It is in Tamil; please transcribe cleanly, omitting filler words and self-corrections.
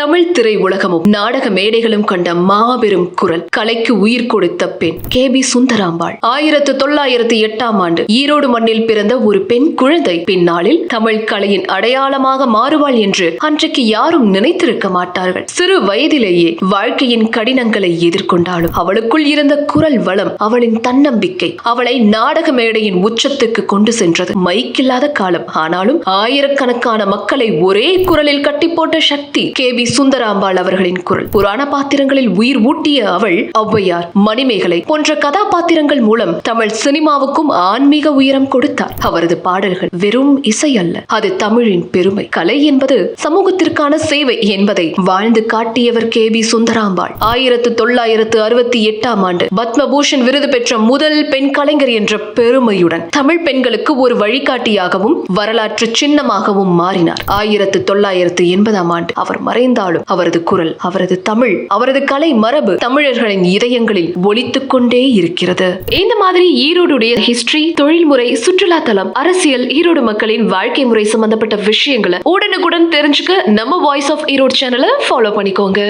தமிழ் திரை உலகமும் நாடக மேடைகளும் கண்ட மாபெரும் குரல், கலைக்கு உயிர் கொடுத்த பெண் கே.பி. சுந்தராம்பாள். 1908 ஈரோடு மண்ணில் பிறந்த ஒரு பெண் குழந்தை பின்னாளில் தமிழ் கலையின் அடையாளமாக மாறுவாள் என்று அன்றைக்கு யாரும் நினைத்திருக்க மாட்டார்கள். சிறு வயதிலேயே வாழ்க்கையின் கடினங்களை எதிர்கொண்டாலும் அவளுக்குள் இருந்த குரல் வளம், அவளின் தன்னம்பிக்கை அவளை நாடக மேடையின் உச்சத்துக்கு கொண்டு சென்றது. மைக்கில்லாத காலம், ஆனாலும் ஆயிரக்கணக்கான மக்களை ஒரே குரலில் கட்டி போட்ட சக்தி கே.பி. சுந்தராம்பாள் அவர்களின் குரல். புராண பாத்திரங்களில் உயிர் ஊட்டிய அவள் ஔவையார், மணிமேகலை போன்ற கதாபாத்திரங்கள் மூலம் தமிழ் சினிமாவுக்கும் ஆன்மீக உயரம் கொடுத்தார். அவரது பாடல்கள் வெறும் இசை அல்ல, அது தமிழின் பெருமை. கலை என்பது சமூகத்திற்கான சேவை என்பதை வாழ்ந்து காட்டியவர் கே.பி. சுந்தராம்பாள். 1968 பத்மபூஷன் விருது பெற்ற முதல் பெண் கலைஞர் என்ற பெருமையுடன் தமிழ் பெண்களுக்கு ஒரு வழிகாட்டியாகவும் வரலாற்று சின்னமாகவும் மாறினார். 1980 அவர் மறைந்தாலும் அவரது குரல், அவரது தமிழ், அவரது கலை மரபு தமிழர்களின் இதயங்களில் ஒலித்துக் கொண்டே இருக்கிறது. இந்த மாதிரி ஈரோடுடைய ஹிஸ்டரி, தொழில்முறை, சுற்றுலா தலம், அரசியல், ஈரோடு மக்களின் வாழ்க்கை முறை சம்பந்தப்பட்ட விஷயங்களை உடனுக்குடன் தெரிஞ்சுக்க நம்ம வாய்ஸ் ஆஃப் ஈரோடு சேனலை ஃபாலோ பண்ணிக்கோங்க.